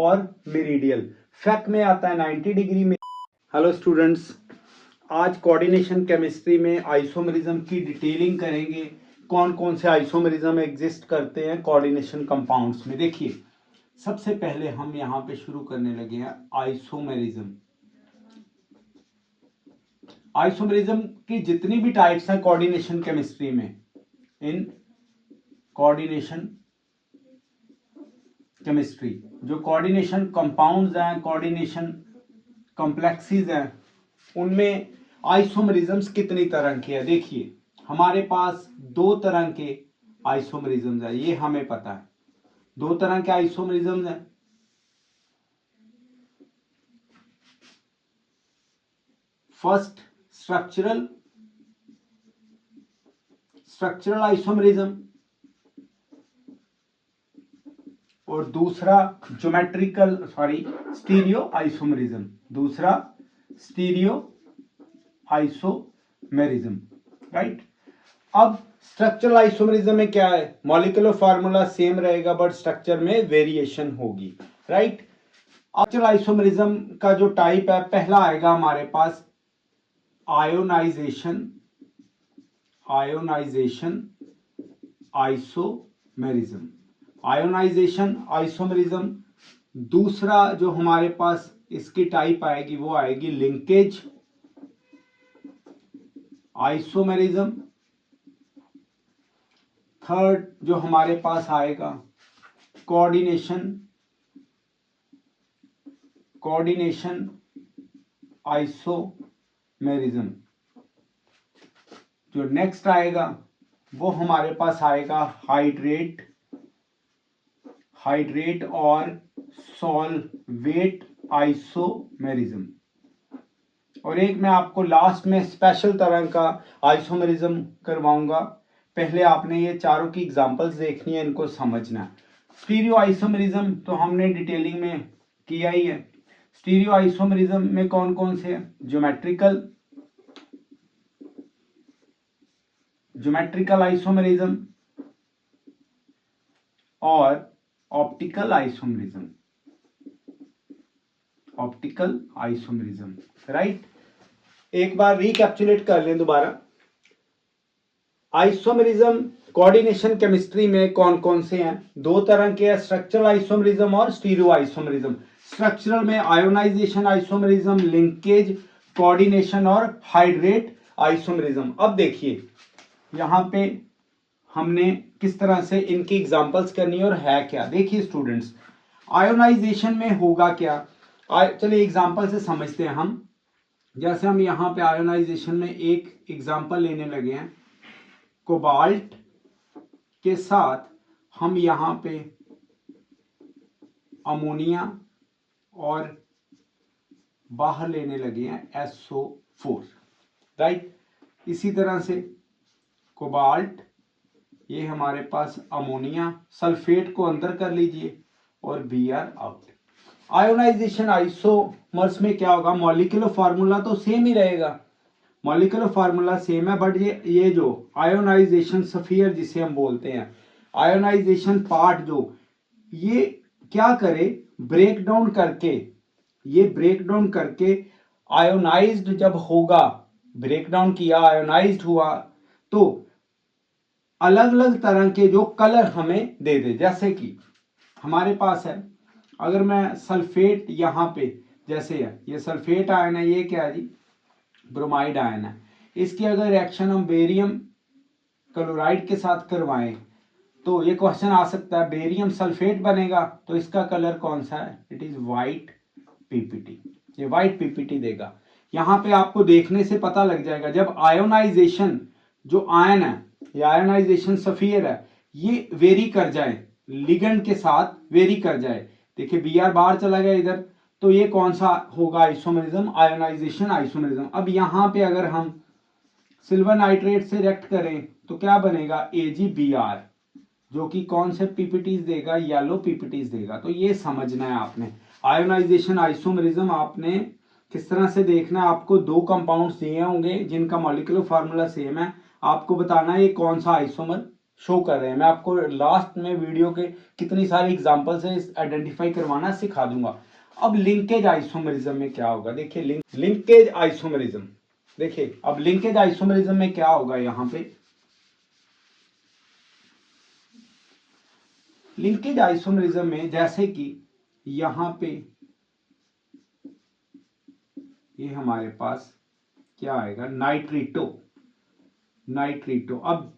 और मेरिडियल। फेक में आता है 90 डिग्री में। हेलो स्टूडेंट्स, आज कोऑर्डिनेशन केमिस्ट्री में आइसोमरिज्म की डिटेलिंग करेंगे। कौन कौन से आइसोमरिज्म एग्जिस्ट करते हैं कोऑर्डिनेशन कंपाउंड्स में। देखिए, सबसे पहले हम यहाँ पे शुरू करने लगे हैं आइसोमरिज्म। आइसोमरिज्म की जितनी भी टाइप्स हैं कोऑर्डिनेशन केमिस्ट्री में, इन कोऑर्डिनेशन केमिस्ट्री जो कोऑर्डिनेशन कंपाउंड्स हैं, कोऑर्डिनेशन कॉम्प्लेक्सेस हैं, उनमें आइसोमरिज्म्स कितनी तरह के हैं। देखिए, हमारे पास दो तरह के आइसोमरिज्म्स हैं, ये हमें पता है। दो तरह के आइसोमरिज्म्स हैं। फर्स्ट स्ट्रक्चरल आइसोमरिज्म और दूसरा स्टीरियो आइसोमरिज्म। दूसरा स्टीरियो आइसोमेरिज्म, राइट। अब स्ट्रक्चरल आइसोमरिज्म में क्या है, मॉलिक्यूलर फार्मूला सेम रहेगा बट स्ट्रक्चर में वेरिएशन होगी, राइट। स्ट्रक्चरल आइसोमरिज्म का जो टाइप है, पहला आएगा हमारे पास आयोनाइजेशन आइसोमेरिज्म। Ionization isomerism. दूसरा जो हमारे पास इसकी टाइप आएगी वो आएगी लिंकेज आइसोमेरिज्म। थर्ड जो हमारे पास आएगा कोऑर्डिनेशन आइसोमेरिज्म। जो नेक्स्ट आएगा वो हमारे पास आएगा हाइड्रेट और सॉल्वेट आइसोमेरिज्म। और एक मैं आपको लास्ट में स्पेशल तरह का आइसोमेरिज्म करवाऊंगा। पहले आपने ये चारों की एग्जांपल्स देखनी है, इनको समझना है। स्टीरियो आइसोमेरिज्म तो हमने डिटेलिंग में किया ही है। स्टीरियो आइसोमेरिज्म में कौन कौन से हैं, ज्योमेट्रिकल आइसोमेरिज्म और ऑप्टिकल आइसोमेरिज्म, राइट। एक बार रिकैप्चुलेट कर लें दोबारा। आइसोमेरिज्म कोऑर्डिनेशन केमिस्ट्री में कौन कौन से हैं, दो तरह के हैं, स्ट्रक्चरल आइसोमेरिज्म और स्टीरियो आइसोमेरिज्म। स्ट्रक्चरल में आयोनाइजेशन आइसोमेरिज्म, लिंकेज, कोऑर्डिनेशन और हाइड्रेट आइसोमेरिज्म। अब देखिए यहां पे हमने किस तरह से इनकी एग्जांपल्स करनी है और है क्या। देखिए स्टूडेंट्स, आयोनाइजेशन में होगा क्या, चलिए एग्जांपल से समझते हैं हम। जैसे हम यहां पे आयोनाइजेशन में एक एग्जांपल लेने लगे हैं, कोबाल्ट के साथ हम यहां पे अमोनिया और बाहर लेने लगे हैं SO4, राइट। इसी तरह से कोबाल्ट, ये हमारे पास अमोनिया, सल्फेट को अंदर कर लीजिए और Br आउट। आयोनाइजेशन आइसोमर्स में क्या होगा, मॉलिक्यूलर फार्मूला तो सेम ही रहेगा, मॉलिक्यूलर फार्मूला सेम है, बट ये जो आयोनाइजेशन स्फीयर जिसे हम बोलते हैं, आयोनाइजेशन पार्ट जो ये क्या करे, ब्रेक डाउन करके आयोनाइज्ड जब होगा, ब्रेक डाउन किया, आयोनाइज्ड हुआ, तो अलग अलग तरह के जो कलर हमें दे दे। जैसे कि हमारे पास है, अगर मैं सल्फेट यहां पे, जैसे है ये सल्फेट आयन है, ये क्या है जी, ब्रोमाइड आयन है। इसकी अगर रिएक्शन हम बेरियम क्लोराइड के साथ करवाएं तो ये क्वेश्चन आ सकता है, बेरियम सल्फेट बनेगा तो इसका कलर कौन सा है, इट इज व्हाइट पीपीटी। ये व्हाइट पीपीटी देगा। यहां पे आपको देखने से पता लग जाएगा, जब आयोनाइजेशन जो आयन है, ये आयोनाइजेशन स्फीयर है, ये वेरी कर जाए, लिगेंड के साथ वेरी कर जाए, देखिए Br बाहर चला गया इधर, तो ये कौन सा होगा आइसोमेरिज्म, आयोनाइजेशन आइसोमेरिज्म। अब यहां पे अगर हम सिल्वर नाइट्रेट से रिएक्ट करें तो क्या बनेगा, AgBr, जो कि कौन से पीपीटीज देगा, येलो पीपीटीज देगा। तो ये समझना है आपने। आयोनाइजेशन आइसोमेरिज्म आपने किस तरह से देखना है, आपको दो कंपाउंड्स दिए होंगे जिनका मॉलिक्यूलर फार्मूला सेम है, आपको बताना है ये कौन सा आइसोमर शो कर रहे हैं। मैं आपको लास्ट में वीडियो के कितनी सारी एग्जांपल से आइडेंटिफाई करवाना सिखा दूंगा। अब लिंकेज आइसोमेरिज्म में क्या होगा, देखिए लिंकेज आइसोमेरिज्म, देखिए अब लिंकेज आइसोमेरिज्म में क्या होगा, यहां पे लिंकेज आइसोमेरिज्म में जैसे कि यहां पे ये हमारे पास क्या आएगा, नाइट्रिटो। अब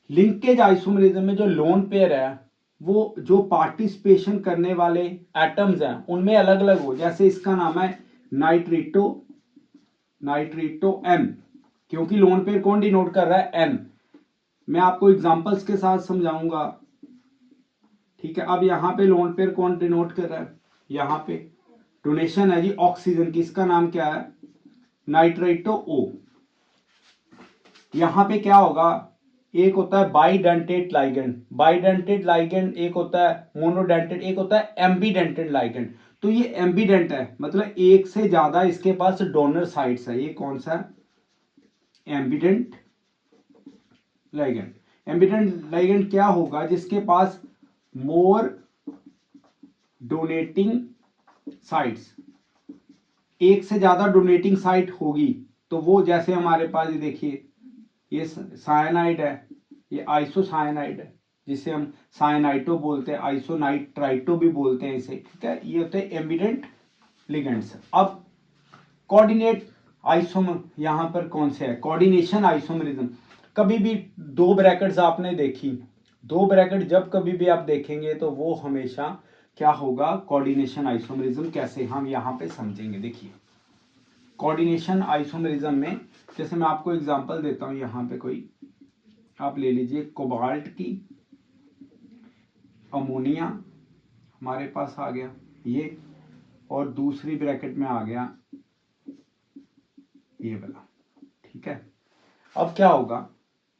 लिंकेज आइसोमेरिज्म में जो लोन पेयर है वो जो पार्टिसिपेशन करने वाले एटम्स हैं उनमें अलग अलग हो, जैसे इसका नाम है नाइट्रिटो एन, क्योंकि लोन पेयर कौन डिनोट कर रहा है, एन। मैं आपको एग्जांपल्स के साथ समझाऊंगा, ठीक है। अब यहां पे लोन पेयर कौन डिनोट कर रहा है, यहां पे डोनेशन है जी ऑक्सीजन की, इसका नाम क्या है, नाइट्रेटो ओ। यहां पे क्या होगा, एक होता है बाइडेंटेट लाइगेंड, एक होता है मोनोडेंटेट, एक होता है एम्बीडेंटेड लाइगेंड। तो ये एम्बीडेंट है, मतलब एक से ज्यादा इसके पास डोनर साइट्स है। ये कौन सा है, एम्बीडेंट लाइगेंड क्या होगा, जिसके पास मोर डोनेटिंग साइट्स, एक से ज्यादा डोनेटिंग साइट होगी। तो वो जैसे हमारे पास ये देखिए, ये साइनाइड है, ये आइसोसाइनाइड है, जिसे हम साइनाइटो बोलते हैं, आइसोनाइट्राइटो भी बोलते हैं इसे, ठीक है। ये होते हैं एम्बिडेंट लिगेंड्स। अब कोऑर्डिनेट आइसोमर यहां पर कौन से है, कोऑर्डिनेशन आइसोमरिज्म। कभी भी दो ब्रैकेट्स आपने देखी, दो ब्रैकेट जब कभी भी आप देखेंगे तो वो हमेशा क्या होगा, कोऑर्डिनेशन आइसोमरिज्म। कैसे, हम यहां पे समझेंगे। देखिए कोऑर्डिनेशन आइसोमरिज्म में जैसे मैं आपको एग्जांपल देता हूं, यहां पे कोई आप ले लीजिए कोबाल्ट की अमोनिया हमारे पास आ गया ये, और दूसरी ब्रैकेट में आ गया ये वाला, ठीक है। अब क्या होगा,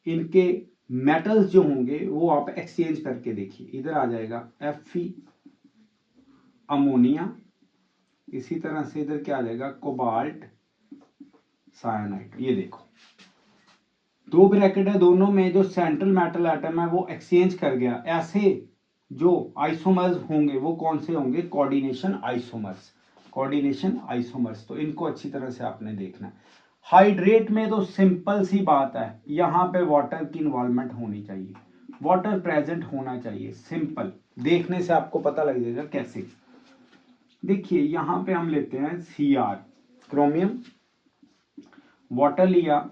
इनके मेटल्स जो होंगे वो आप एक्सचेंज करके देखिए, इधर आ जाएगा Fe अमोनिया, इसी तरह से इधर क्या आ जाएगा, कोबाल्ट साइनाइड। ये देखो दो ब्रैकेट है, दोनों में जो सेंट्रल मेटल एटम है वो एक्सचेंज कर गया। ऐसे जो आइसोमर्स होंगे वो कौन से होंगे, कोऑर्डिनेशन आइसोमर्स। तो इनको अच्छी तरह से आपने देखना है। हाइड्रेट में तो सिंपल सी बात है, यहां पे वाटर की इन्वॉल्वमेंट होनी चाहिए, वाटर प्रेजेंट होना चाहिए, सिंपल। देखने से आपको पता लग जाएगा कैसे। देखिए यहां पे हम लेते हैं Cr क्रोमियम, वाटर लिया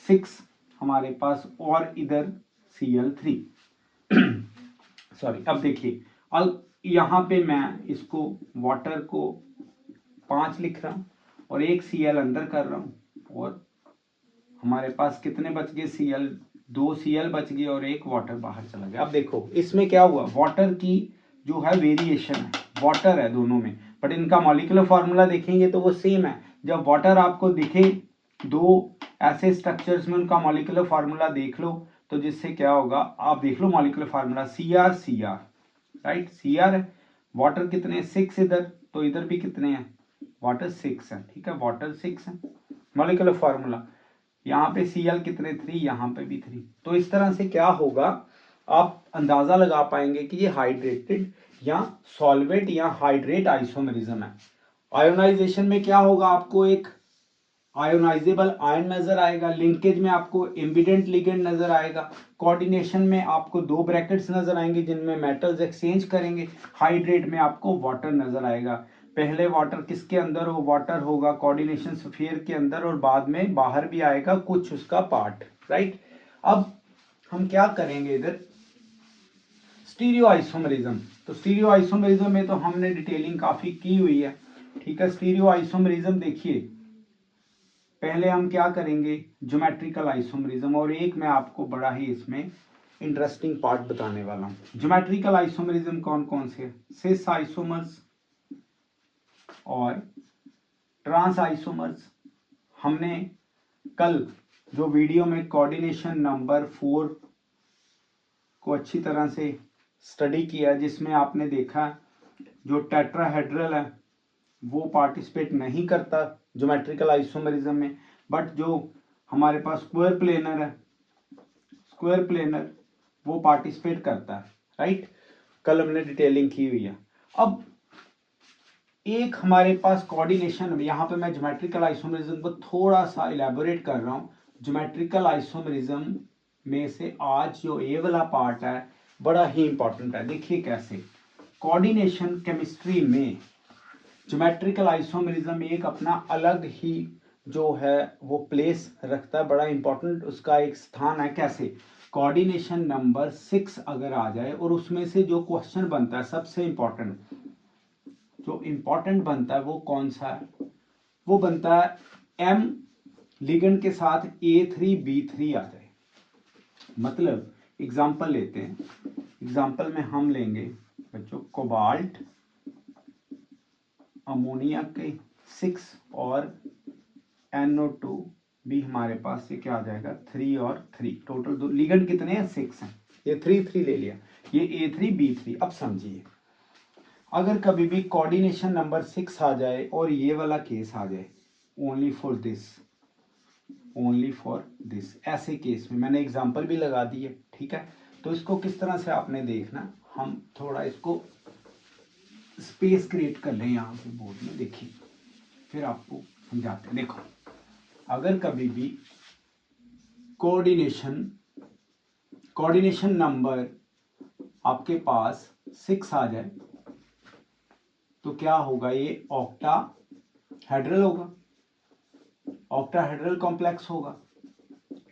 6 हमारे पास, और इधर Cl3 सॉरी। अब देखिए अब यहां पे मैं इसको वाटर को 5 लिख रहा हूं और एक Cl अंदर कर रहा हूं, और हमारे पास कितने बच गए, Cl, 2 Cl बच गए और एक वाटर बाहर चला गया। अब देखो इसमें क्या हुआ, वाटर की जो है वेरिएशन है, वाटर है दोनों में, बट इनका मॉलिक्यूलर फॉर्मूला देखेंगे तो वो सेम है। जब वाटर आपको दिखे दो ऐसे स्ट्रक्चर्स में, उनका मॉलिक्यूलर फार्मूला देख लो, तो जिससे क्या होगा, आप देख low molecular formula Cr right, Cr water कितने 6 इधर, तो इधर भी कितने हैं, वाटर 6 है, ठीक है, वाटर 6 है। मॉलिक्यूलर फार्मूला यहाँ पे Cl कितने 3, यहाँ पे भी 3। तो इस तरह से क्या होगा, आप अंदाजा लगा पाएंगे कि ये हाइड्रेटेड या सॉल्वेट या हाइड्रेट आइसोमेरिज्म है। आयोनाइजेशन में क्या होगा, आपको एक आयोनाइजेबल आयन नजर आएगा, लिंकेज में आपको एम्बिडेंट लिगेंड नजर आएगा, कोऑर्डिनेशन में आपको दो ब्रैकेट्स नजर आएंगे जिनमें मेटल्स एक्सचेंज करेंगे, हाइड्रेट में आपको वाटर नजर आएगा। पहले वाटर किसके अंदर हो, वाटर होगा कोऑर्डिनेशन स्फीयर के अंदर, और बाद में बाहर भी आएगा कुछ उसका पार्ट, राइट। अब हम क्या करेंगे इधर, स्टीरियो आइसोमरिज्म। तो स्टीरियो आइसोमरिज्म में तो हमने डिटेलिंग काफी की हुई है, ठीक है। स्टीरियो आइसोमरिज्म देखिए, पहले हम क्या करेंगे, ज्योमेट्रिकल आइसोमरिज्म, और एक मैं आपको बड़ा ही इसमें इंटरेस्टिंग पार्ट बताने वाला हूं। ज्योमेट्रिकल आइसोमरिज्म कौन कौन से, सिस आइसोमर्स और ट्रांस आइसोमर्स। हमने कल जो वीडियो में कोऑर्डिनेशन नंबर 4 को अच्छी तरह से स्टडी किया, जिसमें आपने देखा जो टेट्राहेड्रल है वो पार्टिसिपेट नहीं करता ज्योमेट्रिकल आइसोमरिज्म में, बट जो हमारे पास स्क्वायर प्लेनर है, स्क्वायर प्लेनर वो पार्टिसिपेट करता है, राइट। कल हमने डिटेलिंग की हुई है। अब एक हमारे पास कोऑर्डिनेशन, यहाँ पे मैं ज्योमेट्रिकल आइसोमेरिज्म को थोड़ा सा इलेबोरेट कर रहा हूँ। ज्योमेट्रिकल आइसोमेरिज्म में से आज जो ये वाला पार्ट है बड़ा ही इंपॉर्टेंट है। देखिए कैसे कोऑर्डिनेशन केमिस्ट्री में ज्योमेट्रिकल आइसोमेरिज्म एक अपना अलग ही जो है वो प्लेस रखता है, बड़ा इंपॉर्टेंट उसका एक स्थान है। कैसे कोऑर्डिनेशन नंबर 6 अगर आ जाए और उसमें से जो क्वेश्चन बनता है सबसे इंपॉर्टेंट जो इंपॉर्टेंट बनता है वो कौन सा है, वो बनता है एम लिगेंड के साथ A3B3 आ जाए। मतलब एग्जांपल लेते हैं, एग्जांपल में हम लेंगे बच्चों कोबाल्ट अमोनिया के 6 और NO2 भी हमारे पास से क्या आ जाएगा 3 और 3, टोटल लिगेंड कितने हैं 6 हैं, ये 3 ले लिया, ये A3B3। अब समझिए अगर कभी भी कोऑर्डिनेशन नंबर 6 आ जाए और ये वाला केस आ जाए ओनली फॉर दिस, ऐसे केस में मैंने एग्जांपल भी लगा दी है, ठीक है। तो इसको किस तरह से आपने देखना, हम थोड़ा इसको स्पेस क्रिएट कर लें यहाँ पे बोर्ड में, देखिए फिर आपको समझाते हैं। देखो अगर कभी भी कोऑर्डिनेशन नंबर आपके पास 6 आ जाए तो क्या होगा, ये ऑक्टाहेड्रल होगा, ऑक्टाहेड्रल कॉम्प्लेक्स होगा,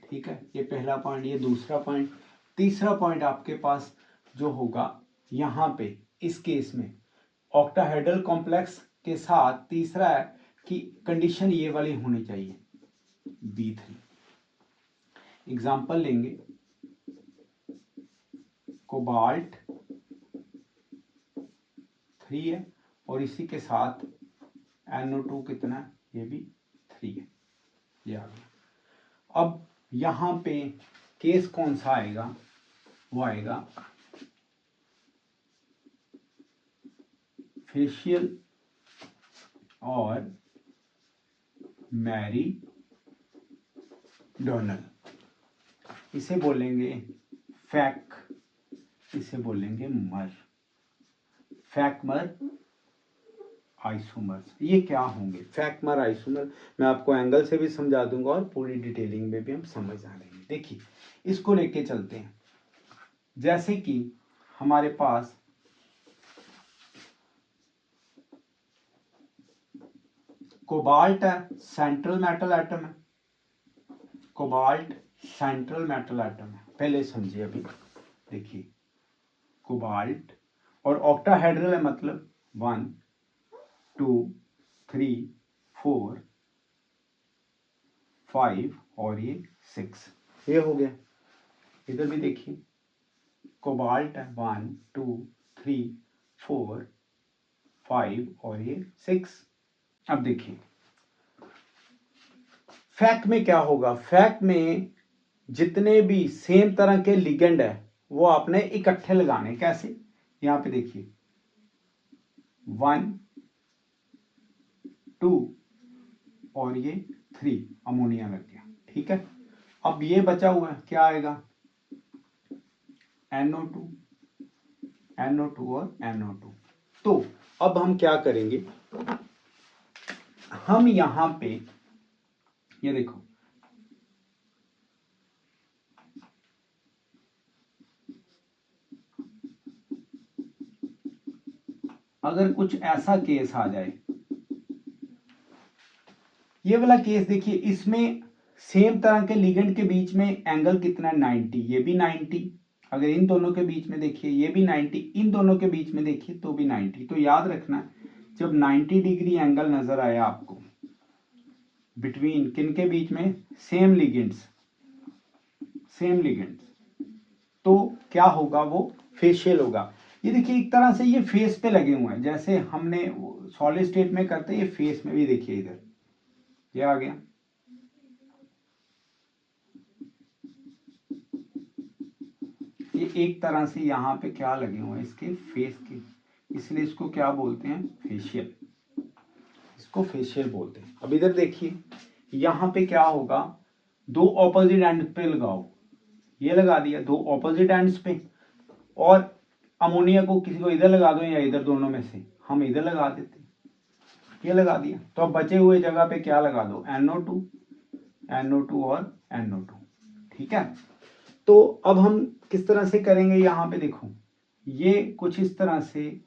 ठीक है। ये पहला पॉइंट, ये दूसरा पॉइंट। तीसरा पॉइंट आपके पास जो होगा यहाँ पे इस केस में ऑक्टाहेड्रल कॉम्प्लेक्स के साथ तीसरा है कि कंडीशन ये वाली होनी चाहिए B3। एग्जांपल लेंगे कोबाल्ट 3 है और इसी के साथ NO2 कितना है, ये भी 3 है, ये आ गया। अब यहाँ पे केस कौन सा आएगा, वो आएगा फेशियल और मैरी डोनल, इसे बोलेंगे फैक, इसे बोलेंगे फैकमर आइसोमर्स। ये क्या होंगे फैकमर आइसोमर, मैं आपको एंगल से भी समझा दूंगा और पूरी डिटेलिंग में भी हम समझ आ जाएंगे। देखिए इसको लेके चलते हैं, जैसे कि हमारे पास कोबाल्ट है, सेंट्रल मेटल एटम है, कोबाल्ट सेंट्रल मेटल एटम है। पहले समझिए अभी, देखिए कोबाल्ट और ऑक्टाहेड्रल है, मतलब 1 2 3 4 5 और ये 6, ये हो गया। इधर भी देखिए कोबाल्ट है 1 2 3 4 5 और ये 6। अब देखिए फैक्ट में क्या होगा, फैक्ट में जितने भी सेम तरह के लिगेंड है वो आपने इकट्ठे लगाने। कैसे, यहां पे देखिए 1 2 और ये 3 अमोनिया लग गया, ठीक है। अब ये बचा हुआ है क्या आएगा NO2 और NO2। तो अब हम क्या करेंगे, हम यहां पे ये देखो अगर कुछ ऐसा केस आ जाए, ये वाला केस देखिए, इसमें सेम तरह के लिगेंड के बीच में एंगल कितना है 90, ये भी 90, अगर इन दोनों के बीच में देखिए ये भी 90, इन दोनों के बीच में देखिए तो भी 90। तो याद रखना जब 90 डिग्री एंगल नजर आया आपको बिटवीन किन के बीच में, सेम लिगेंड्स, तो क्या होगा, वो फेशियल होगा। ये देखिए एक तरह से ये फेस पे लगे हुए हैं, जैसे हमने सॉलिड स्टेट में करते हैं, ये फेस में भी देखिए इधर ये आ गया। ये एक तरह से यहाँ पे क्या लगे हुए हैं इसके फेस के, इसलिए इसको क्या बोलते हैं फेशियल, इसको फेशियल बोलते हैं। अब इधर देखिए यहाँ पे क्या होगा, दो ऑपोजिट एंड पे लगाओ, ये लगा दिया दो ऑपोजिट एंड्स पे, और अमोनिया को किसी को इधर लगा दो या इधर, दोनों में से हम इधर लगा देते, ये लगा दिया। तो अब बचे हुए जगह पे क्या लगा दो, NO2, NO2 और NO2, ठीक है। तो अब हम किस तरह से करेंगे, यहाँ पे देखो ये कुछ इस तरह से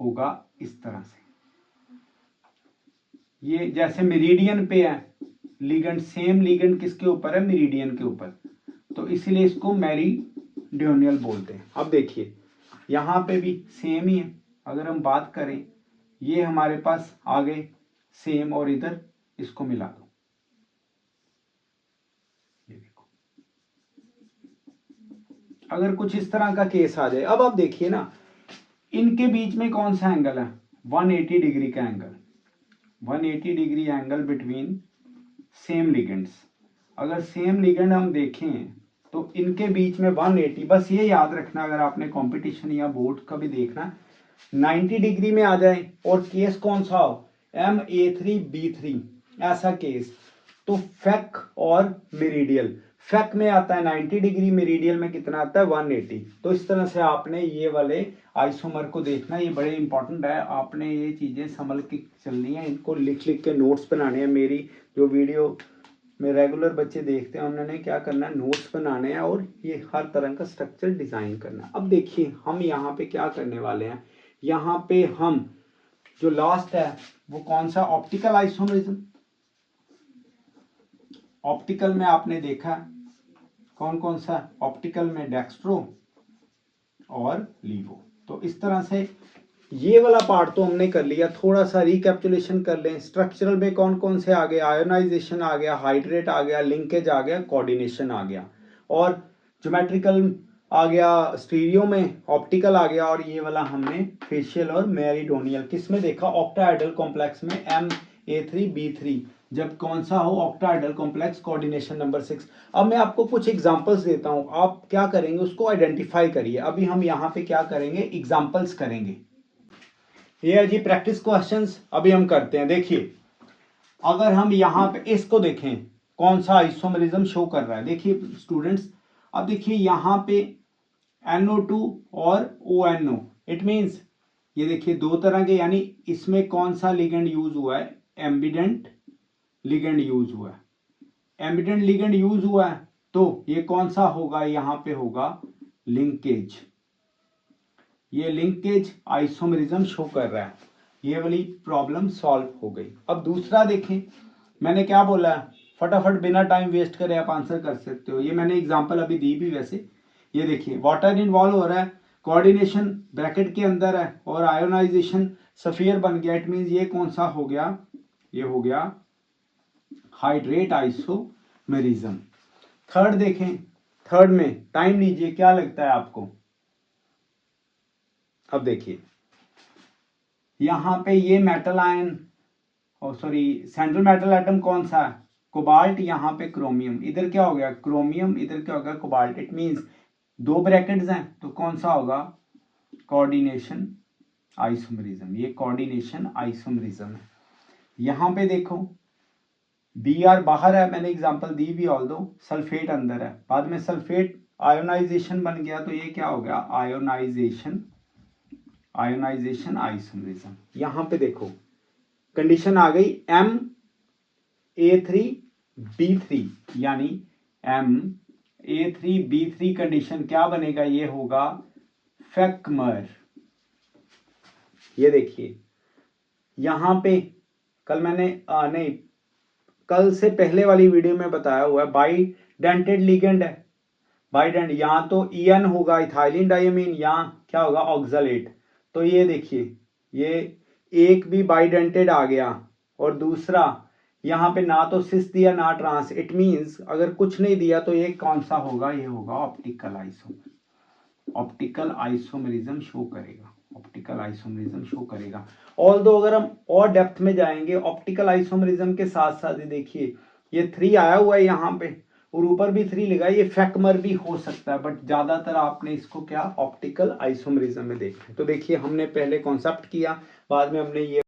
होगा, इस तरह से, ये जैसे मेरिडियन पे है लिगेंड, सेम लिगेंड किसके ऊपर है, मेरिडियन के ऊपर, तो इसीलिए इसको मेरिडियोनियल बोलते हैं। अब देखिए यहाँ पे भी सेम ही है, अगर हम बात करें ये हमारे पास आ गए सेम, और इधर इसको मिला दो, ये देखो अगर कुछ इस तरह का केस आ जाए। अब आप देखिए ना, इनके बीच में कौन सा एंगल है, 180 डिग्री का angle, 180 degree angle between same ligands. अगर सेम लिगेंड हम देखें तो इनके बीच में 180, बस ये याद रखना अगर आपने कंपटीशन या बोर्ड का भी देखना, 90 डिग्री में आ जाए और केस कौन सा हो, MA3B3 ऐसा केस, तो फेक और मेरिडियल, फेक में आता है 90 डिग्री, मेरिडियल में कितना आता है 180। तो इस तरह से आपने ये वाले आइसोमर को देखना, ये बड़े इंपॉर्टेंट है, आपने ये चीजें संभल के चलनी है, इनको लिख लिख के नोट्स बनाने हैं। मेरी जो वीडियो में रेगुलर बच्चे देखते हैं उन्होंने क्या करना है, नोट्स बनाने हैं और ये हर तरह का स्ट्रक्चर डिजाइन करना है। अब देखिए हम यहाँ पे क्या करने वाले हैं, यहाँ पे हम जो लास्ट है वो कौन सा, ऑप्टिकल आइसोमरिज्म। ऑप्टिकल में आपने देखा कौन कौन सा, ऑप्टिकल में डेक्स्ट्रो और लीवो। तो इस तरह से ये वाला पार्ट तो हमने कर लिया, थोड़ा सा रिकैप्चुलेशन कर लें। स्ट्रक्चरल में कौन कौन से आ गए, आयोनाइजेशन आ गया, हाइड्रेट आ गया, लिंकेज आ गया, कोऑर्डिनेशन आ गया, और ज्योमेट्रिकल आ गया, स्टीरियो में ऑप्टिकल आ गया, और ये वाला हमने फेशियल और मेरिडोनियल किस में देखा, ऑक्टाहेड्रल कॉम्प्लेक्स में MA3B3, जब कौन सा हो, ऑक्टाहेड्रल कॉम्प्लेक्स, कोऑर्डिनेशन नंबर 6। अब मैं आपको कुछ एग्जांपल्स देता हूं, आप क्या करेंगे उसको आइडेंटिफाई करिए। अभी हम यहाँ पे क्या करेंगे, एग्जांपल्स करेंगे। ये है जी प्रैक्टिस क्वेश्चंस, अभी हम करते हैं। देखिए अगर हम यहाँ पे इसको देखें कौन सा आइसोमरिज्म शो कर रहा है, देखिए स्टूडेंट्स, अब देखिए यहाँ पे NO2 और ONO, इट मींस ये देखिए दो तरह के, यानी इसमें कौन सा लिगेंड यूज हुआ है, एम्बिडेंट लिगेंड यूज हुआ है। एम्बिडेंट लिगेंड यूज हुआ है तो ये कौन सा होगा, यहाँ पे होगा लिंकेज, ये लिंकेज आइसोमरिज्म शो कर रहा है। ये वाली प्रॉब्लम सॉल्व हो गई। अब दूसरा देखें, मैंने क्या बोला, फटाफट बिना टाइम वेस्ट करे आप आंसर कर सकते हो, ये मैंने एग्जांपल अभी दी भी वैसे। ये देखिए वाटर इन्वॉल्व हो रहा है, कोऑर्डिनेशन ब्रैकेट के अंदर है, और आयोनाइजेशन सफियर बन गया, इट मींस ये कौन सा हो गया, ये हो गया हाइड्रेट आइसोमेरिज्म। थर्ड देखें, थर्ड में टाइम लीजिए, क्या लगता है आपको। अब देखिए यहां पे ये मेटल आयन, और सॉरी सेंट्रल मेटल एटम कौन सा है, कोबाल्ट, यहाँ पे क्रोमियम, इधर क्या हो गया क्रोमियम, इधर क्या हो गया कोबाल्ट, इट मींस दो ब्रैकेट्स हैं तो कौन सा होगा, कोऑर्डिनेशन आइसोमरिज्म, ये कोऑर्डिनेशन आइसोमरिज्म है। यहाँ पे देखो Br बाहर है, मैंने एग्जांपल दी भी, ऑल दो सल्फेट अंदर है, बाद में सल्फेट आयोनाइजेशन बन गया तो ये क्या हो गया, आयोनाइजेशन, आयोनाइजेशन आइसोमरिज्म। यहाँ पे देखो कंडीशन आ गई MA3B3, यानी MA3B3 कंडीशन क्या बनेगा, ये होगा फेकमर। ये देखिए यहां पे कल मैंने नहीं, कल से पहले वाली वीडियो में बताया हुआ है, बाई डेंटेड लिगेंड है, बाई डेंट, यहां तो EN होगा इथाइलिन डायमीन, यहां क्या होगा ऑक्सलेट। तो ये देखिए ये एक भी बाइडेंटेड आ गया, और दूसरा यहाँ पे ना तो सिस दिया ना ट्रांस, इट मींस अगर कुछ नहीं दिया तो ये कौन सा होगा, ये होगा optical isomer, optical isomerism show करेगा, ऑप्टिकल आइसोमरिज्म शो करेगा। ऑल दो अगर हम और डेप्थ में जाएंगे ऑप्टिकल आइसोमरिज्म के साथ साथ, देखिए ये 3 आया हुआ है यहाँ पे और ऊपर भी 3 लिखा है, ये फेकमर भी हो सकता है, बट ज्यादातर आपने इसको क्या ऑप्टिकल आइसोमरिज्म में देखा है। तो देखिए हमने पहले कॉन्सेप्ट किया, बाद में हमने ये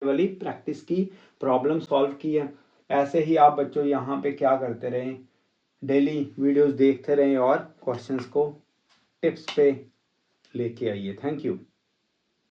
वाली प्रैक्टिस की, प्रॉब्लम सॉल्व की है। ऐसे ही आप बच्चों यहाँ पे क्या करते रहें, डेली वीडियोस देखते रहें और क्वेश्चंस को टिप्स पे लेके आइए। Thank you.